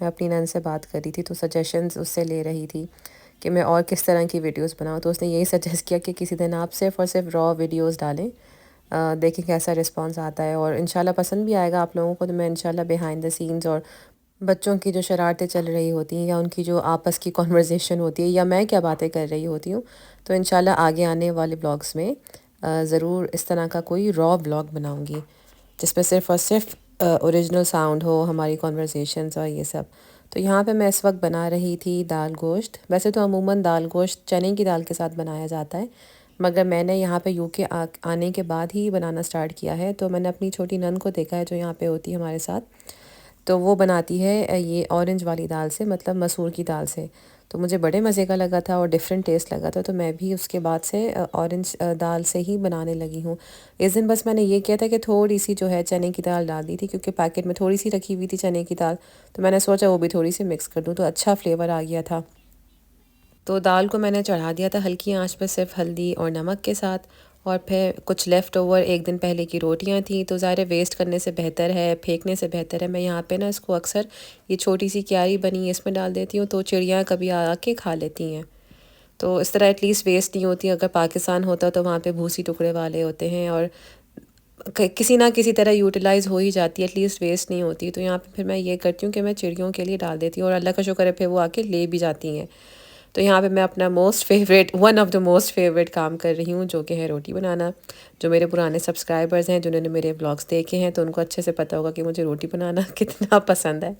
میں اپنی نند سے بات کر رہی تھی تو سجیشنز اس سے لے رہی تھی کہ میں اور کس طرح کی ویڈیوز بناؤں. تو اس نے یہی سجیسٹ کیا کہ کسی دن آپ صرف اور صرف را ویڈیوز ڈالیں, دیکھیں کیسا رسپانس آتا ہے, اور انشاءاللہ پسند بھی آئے گا آپ لوگوں کو. تو میں انشاءاللہ بیہائنڈ دا سینز اور بچوں کی جو شرارتیں چل رہی ہوتی ہیں یا ان کی جو آپس کی کنورزیشن ہوتی ہے یا میں کیا باتیں کر رہی ہوتی ہوں, تو انشاءاللہ آگے آنے والے بلاگس میں ضرور اس طرح کا کوئی را بلاگ بناؤں گی جس میں صرف اور صرف اوریجنل ساؤنڈ ہو, ہماری کنورزیشنز اور یہ سب. تو یہاں پہ میں اس وقت بنا رہی تھی دال گوشت. ویسے تو عموماً دال گوشت چنے کی دال کے ساتھ بنایا جاتا ہے, مگر میں نے یہاں پہ یو کے آنے کے بعد ہی بنانا سٹارٹ کیا ہے. تو میں نے اپنی چھوٹی نند کو دیکھا ہے جو یہاں پہ ہوتی ہے ہمارے ساتھ, تو وہ بناتی ہے یہ اورنج والی دال سے, مطلب مسور کی دال سے. تو مجھے بڑے مزے کا لگا تھا اور ڈیفرنٹ ٹیسٹ لگا تھا, تو میں بھی اس کے بعد سے اورنج دال سے ہی بنانے لگی ہوں. اس دن بس میں نے یہ کیا تھا کہ تھوڑی سی جو ہے چنے کی دال ڈال دی تھی, کیونکہ پیکٹ میں تھوڑی سی رکھی ہوئی تھی چنے کی دال, تو میں نے سوچا وہ بھی تھوڑی سی مکس کر دوں تو اچھا فلیور آ گیا تھا. تو دال کو میں نے چڑھا دیا تھا ہلکی آنچ پہ صرف ہلدی اور نمک کے ساتھ, اور پھر کچھ لیفٹ اوور ایک دن پہلے کی روٹیاں تھیں, تو ظاہر ویسٹ کرنے سے بہتر ہے, پھینکنے سے بہتر ہے, میں یہاں پہ نا اس کو اکثر یہ چھوٹی سی کیاری بنی ہے اس میں ڈال دیتی ہوں, تو چڑیاں کبھی آ کے کھا لیتی ہیں. تو اس طرح ایٹ لیسٹ ویسٹ نہیں ہوتی. اگر پاکستان ہوتا تو وہاں پہ بھوسی ٹکڑے والے ہوتے ہیں اور کسی نہ کسی طرح یوٹیلائز ہو ہی جاتی ہے, ایٹ لیسٹ ویسٹ نہیں ہوتی. تو یہاں پہ پھر میں یہ کرتی ہوں کہ میں چڑیوں کے لیے ڈال دیتی ہوں, اور اللہ کا شکر ہے پھر وہ آ کے لے بھی جاتی ہیں. تو یہاں پہ میں اپنا one of the most favourite کام کر رہی ہوں, جو کہ ہے روٹی بنانا. جو میرے پرانے سبسکرائبرز ہیں جنہوں نے میرے بلاگس دیکھے ہیں تو ان کو اچھے سے پتہ ہوگا کہ مجھے روٹی بنانا کتنا پسند ہے.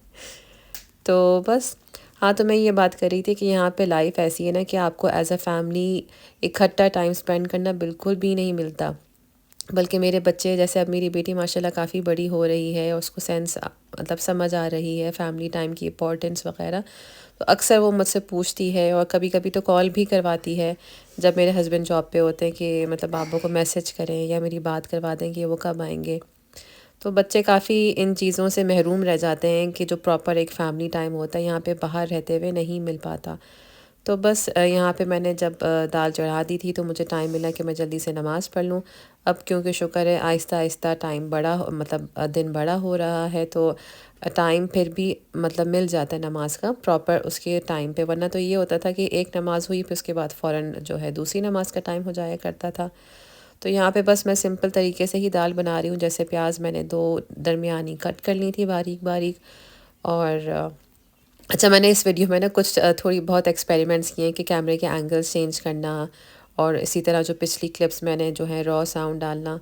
تو بس ہاں, تو میں یہ بات کر رہی تھی کہ یہاں پہ لائف ایسی ہے نا کہ آپ کو ایز اے فیملی اکٹھا ٹائم سپینڈ کرنا بالکل بھی نہیں ملتا. بلکہ میرے بچے, جیسے اب میری بیٹی ماشاءاللہ کافی بڑی ہو رہی ہے, اس کو سینس مطلب سمجھ آ رہی ہے فیملی ٹائم کی امپورٹنس وغیرہ, تو اکثر وہ مجھ سے پوچھتی ہے, اور کبھی کبھی تو کال بھی کرواتی ہے جب میرے ہسبینڈ جاب پہ ہوتے ہیں کہ مطلب بابا کو میسج کریں یا میری بات کروا دیں کہ وہ کب آئیں گے. تو بچے کافی ان چیزوں سے محروم رہ جاتے ہیں کہ جو پراپر ایک فیملی ٹائم ہوتا ہے یہاں پہ باہر رہتے ہوئے نہیں مل پاتا. تو بس یہاں پہ میں نے جب دال چڑھا دی تھی تو مجھے ٹائم ملا کہ میں جلدی سے نماز پڑھ لوں. اب کیونکہ شکر ہے آہستہ آہستہ ٹائم بڑا مطلب دن بڑا ہو رہا ہے, تو ٹائم پھر بھی مطلب مل جاتا ہے نماز کا پراپر اس کے ٹائم پہ. ورنہ تو یہ ہوتا تھا کہ ایک نماز ہوئی پھر اس کے بعد فوراً جو ہے دوسری نماز کا ٹائم ہو جایا کرتا تھا. تو یہاں پہ بس میں سمپل طریقے سے ہی دال بنا رہی ہوں. جیسے پیاز میں نے 2 درمیانی کٹ کر لی تھی باریک باریک, اور اچھا میں نے اس ویڈیو میں نا کچھ تھوڑی بہت ایکسپیریمنٹس کیے ہیں کہ کیمرے کے اینگلس چینج کرنا, اور اسی طرح جو پچھلی کلپس میں نے جو ہے را ساؤنڈ ڈالنا.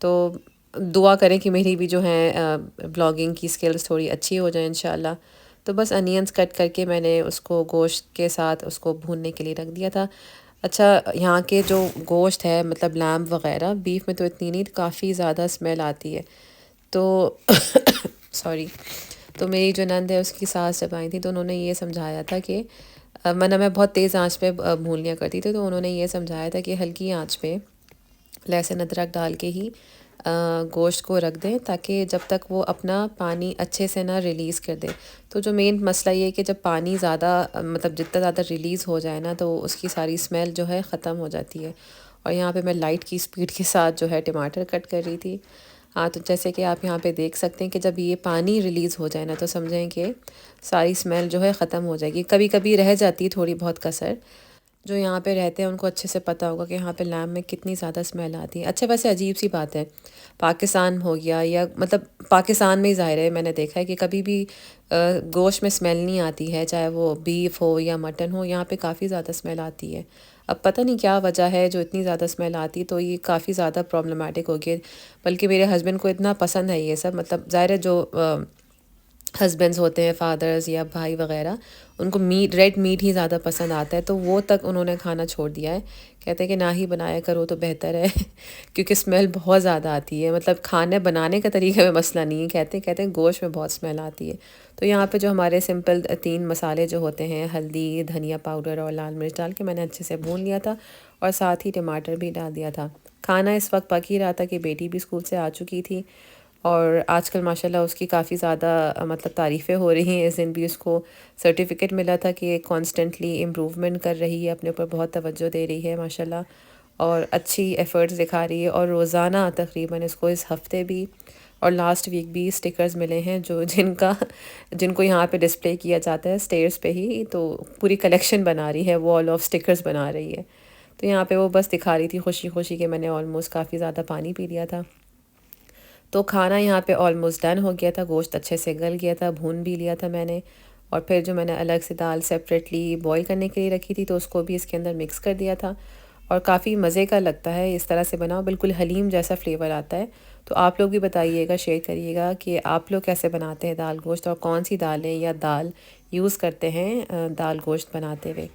تو دعا کریں کہ میری بھی جو ہے بلاگنگ کی سکلز تھوڑی اچھی ہو جائیں انشاءاللہ. تو بس انینس کٹ کر کے میں نے اس کو گوشت کے ساتھ اس کو بھوننے کے لیے رکھ دیا تھا. اچھا یہاں کے جو گوشت ہے مطلب لیمب وغیرہ, بیف میں تو اتنی نہیں, کافی زیادہ اسمیل آتی ہے. تو سوری, تو میری جو نند ہے اس کی ساس جب آئی تھی تو انہوں نے یہ سمجھایا تھا کہ میں بہت تیز آنچ پہ بھون لیا کرتی تھی, تو انہوں نے یہ سمجھایا تھا کہ ہلکی آنچ پہ لہسن ادرک ڈال کے ہی گوشت کو رکھ دیں تاکہ جب تک وہ اپنا پانی اچھے سے نہ ریلیز کر دے. تو جو مین مسئلہ یہ ہے کہ جب پانی زیادہ مطلب جتنا زیادہ ریلیز ہو جائے نا تو اس کی ساری اسمیل جو ہے ختم ہو جاتی ہے. اور یہاں پہ میں لائٹ کی سپیڈ کے ساتھ جو ہے ٹماٹر کٹ کر رہی تھی. ہاں, تو جیسے کہ آپ یہاں پہ دیکھ سکتے ہیں کہ جب یہ پانی ریلیز ہو جائے نا تو سمجھیں کہ ساری اسمیل جو ہے ختم ہو جائے گی. کبھی کبھی رہ جاتی ہے تھوڑی بہت کسر, جو یہاں پہ رہتے ہیں ان کو اچھے سے پتہ ہوگا کہ یہاں پہ لیمب میں کتنی زیادہ اسمیل آتی ہے. اچھا ویسے عجیب سی بات ہے, پاکستان ہو گیا یا مطلب پاکستان میں ہی ظاہر ہے, میں نے دیکھا ہے کہ کبھی بھی گوشت میں اسمیل نہیں آتی ہے, چاہے وہ بیف ہو یا مٹن ہو, یہاں پہ کافی زیادہ اسمیل آتی ہے. اب پتہ نہیں کیا وجہ ہے جو اتنی زیادہ اسمیل آتی, تو یہ کافی زیادہ پرابلمٹک ہو گئی. بلکہ میرے ہسبینڈ کو اتنا پسند ہے یہ سب, مطلب ظاہر ہے جو ہسبینڈز ہوتے ہیں فادرز یا بھائی وغیرہ, ان کو ریڈ میٹ ہی زیادہ پسند آتا ہے, تو وہ تک انہوں نے کھانا چھوڑ دیا ہے. کہتے ہیں کہ نہ ہی بنایا کرو تو بہتر ہے کیونکہ اسمیل بہت زیادہ آتی ہے. مطلب کھانے بنانے کا طریقہ میں مسئلہ نہیں ہے, کہتے ہیں گوشت میں بہت اسمیل آتی ہے. تو یہاں پہ جو ہمارے سمپل 3 مسالے جو ہوتے ہیں, ہلدی, دھنیا پاؤڈر اور لال مرچ ڈال کے میں نے اچھے سے بھون لیا تھا, اور ساتھ ہی ٹماٹر بھی ڈال دیا تھا. کھانا اس وقت پک ہی رہا تھا کہ بیٹی بھی اسکول سے آ چکی تھی, اور آج کل ماشاءاللہ اس کی کافی زیادہ مطلب تعریفیں ہو رہی ہیں. اس دن بھی اس کو سرٹیفکیٹ ملا تھا کہ کانسٹنٹلی امپروومنٹ کر رہی ہے, اپنے اوپر بہت توجہ دے رہی ہے ماشاءاللہ, اور اچھی ایفرٹس دکھا رہی ہے. اور روزانہ تقریباً اس کو اس ہفتے بھی اور لاسٹ ویک بھی اسٹکرز ملے ہیں جن کو یہاں پہ ڈسپلے کیا جاتا ہے اسٹیئرس پہ ہی، تو پوری کلیکشن بنا رہی ہے، وال آف اسٹکرز بنا رہی ہے. تو یہاں پہ وہ بس دکھا رہی تھی خوشی خوشی کہ میں نے آلموسٹ کافی زیادہ پانی پی لیا تھا. تو کھانا یہاں پہ آلموسٹ ڈن ہو گیا تھا، گوشت اچھے سے گل گیا تھا، بھون بھی لیا تھا میں نے. اور پھر جو میں نے الگ سے دال سیپریٹلی بوائل کرنے کے لیے رکھی تھی تو اس کو بھی اس کے اندر مکس کر دیا تھا. اور کافی مزے کا لگتا ہے اس طرح سے بناؤ، بالکل حلیم جیسا فلیور آتا ہے. تو آپ لوگ بھی بتائیے گا، شیئر کریے گا کہ آپ لوگ کیسے بناتے ہیں دال گوشت، اور کون سی دالیں یا دال یوز کرتے ہیں دال گوشت بناتے ہوئے.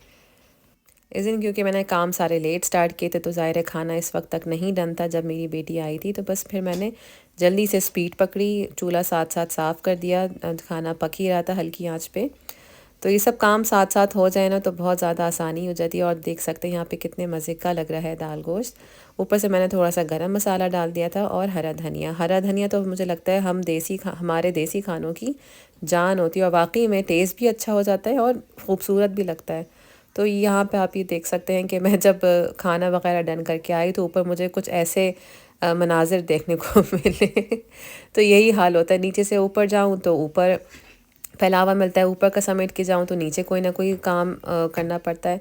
اس دن کیونکہ میں نے کام سارے لیٹ سٹارٹ کیے تھے تو ظاہر ہے کھانا اس وقت تک نہیں ڈن تھا جب میری بیٹی آئی تھی. تو بس پھر میں نے جلدی سے سپیڈ پکڑی، چولہا ساتھ ساتھ صاف کر دیا، کھانا پک ہی رہا تھا ہلکی آنچ پہ. تو یہ سب کام ساتھ ساتھ ہو جائے نا تو بہت زیادہ آسانی ہو جاتی ہے. اور دیکھ سکتے ہیں یہاں پہ کتنے مزے کا لگ رہا ہے دال گوشت. اوپر سے میں نے تھوڑا سا گرم مسالہ ڈال دیا تھا اور ہرا دھنیا تو مجھے لگتا ہے ہمارے دیسی کھانوں کی جان ہوتی ہے، اور واقعی میں ٹیسٹ بھی اچھا ہو جاتا ہے اور خوبصورت بھی لگتا ہے. تو یہاں پہ آپ یہ دیکھ سکتے ہیں کہ میں جب کھانا وغیرہ ڈن کر کے آئی تو اوپر مجھے کچھ ایسے مناظر دیکھنے کو ملے. تو یہی حال ہوتا ہے، نیچے سے اوپر جاؤں تو اوپر پھیلاوا ملتا ہے، اوپر کا سمیٹ کے جاؤں تو نیچے کوئی نہ کوئی کام کرنا پڑتا ہے.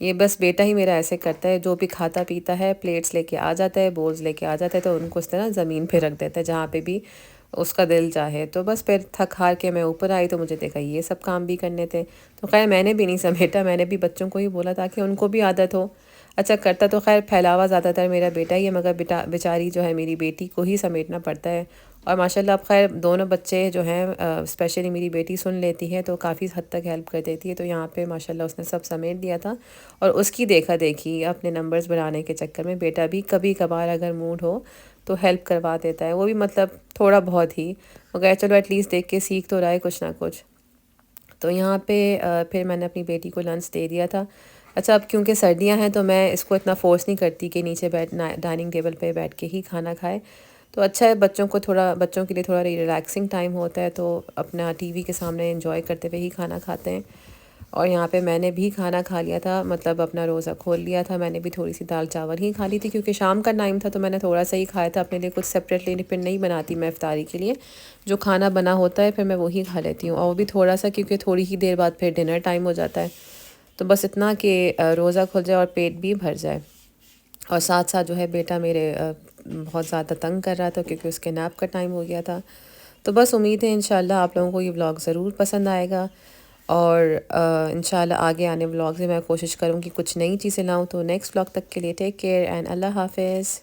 یہ بس بیٹا ہی میرا ایسے کرتا ہے، جو بھی کھاتا پیتا ہے پلیٹس لے کے آ جاتا ہے، بولز لے کے آ جاتا ہے تو ان کو اس طرح زمین پہ رکھ دیتا ہے جہاں پہ بھی اس کا دل چاہے. تو بس پھر تھک ہار کے میں اوپر آئی تو مجھے دیکھا یہ سب کام بھی کرنے تھے. تو خیر میں نے بھی نہیں سمیٹا، میں نے بھی بچوں کو ہی بولا تاکہ ان کو بھی عادت ہو. اچھا کرتا تو خیر پھیلاوا زیادہ تر میرا بیٹا ہی ہے، مگر بیچاری جو ہے میری بیٹی کو ہی سمیٹنا پڑتا ہے. اور ماشاءاللہ اب خیر دونوں بچے جو ہیں اسپیشلی میری بیٹی سن لیتی ہے تو کافی حد تک ہیلپ کر دیتی ہے. تو یہاں پہ ماشاءاللہ اس نے سب سمیٹ دیا تھا. اور اس کی دیکھا دیکھی اپنے نمبرز بڑھانے کے چکر میں بیٹا بھی کبھی کبھار اگر موڈ ہو تو ہیلپ کروا دیتا ہے، وہ بھی مطلب تھوڑا بہت ہی، مگر چلو ایٹ لیسٹ دیکھ کے سیکھ تو رہا ہے کچھ نہ کچھ. تو یہاں پہ پھر میں نے اپنی بیٹی کو لنچ دے دیا تھا. اچھا اب کیونکہ سردیاں ہیں تو میں اس کو اتنا فورس نہیں کرتی کہ نیچے ڈائننگ ٹیبل پہ بیٹھ کے ہی کھانا کھائے. تو اچھا ہے بچوں کے لیے تھوڑا ریلیکسنگ ٹائم ہوتا ہے تو اپنا ٹی وی کے سامنے انجوائے کرتے ہوئے ہی کھانا کھاتے ہیں. اور یہاں پہ میں نے بھی کھانا کھا لیا تھا، مطلب اپنا روزہ کھول لیا تھا. میں نے بھی تھوڑی سی دال چاول ہی کھا لی تھی کیونکہ شام کا ٹائم تھا تو میں نے تھوڑا سا ہی کھایا تھا. اپنے لیے کچھ سپریٹلی پھر نہیں بناتی میں افطاری کے لیے، جو کھانا بنا ہوتا ہے پھر میں وہی کھا لیتی ہوں. اور وہ بھی تھوڑا سا کیونکہ تھوڑی ہی دیر بعد پھر ڈنر ٹائم ہو جاتا ہے. تو بس اتنا کہ روزہ کھل جائے اور پیٹ بھی بھر جائے. اور ساتھ ساتھ جو ہے بیٹا میرے بہت زیادہ تنگ کر رہا تھا کیونکہ اس کے نیپ کا ٹائم ہو گیا تھا. تو بس امید ہے انشاءاللہ آپ لوگوں کو یہ ولاگ ضرور پسند آئے گا. اور انشاءاللہ آگے آنے ولاگ سے میں کوشش کروں کہ کچھ نئی چیزیں لاؤں. تو نیکسٹ ولاگ تک کے لیے ٹیک کیئر اینڈ اللہ حافظ.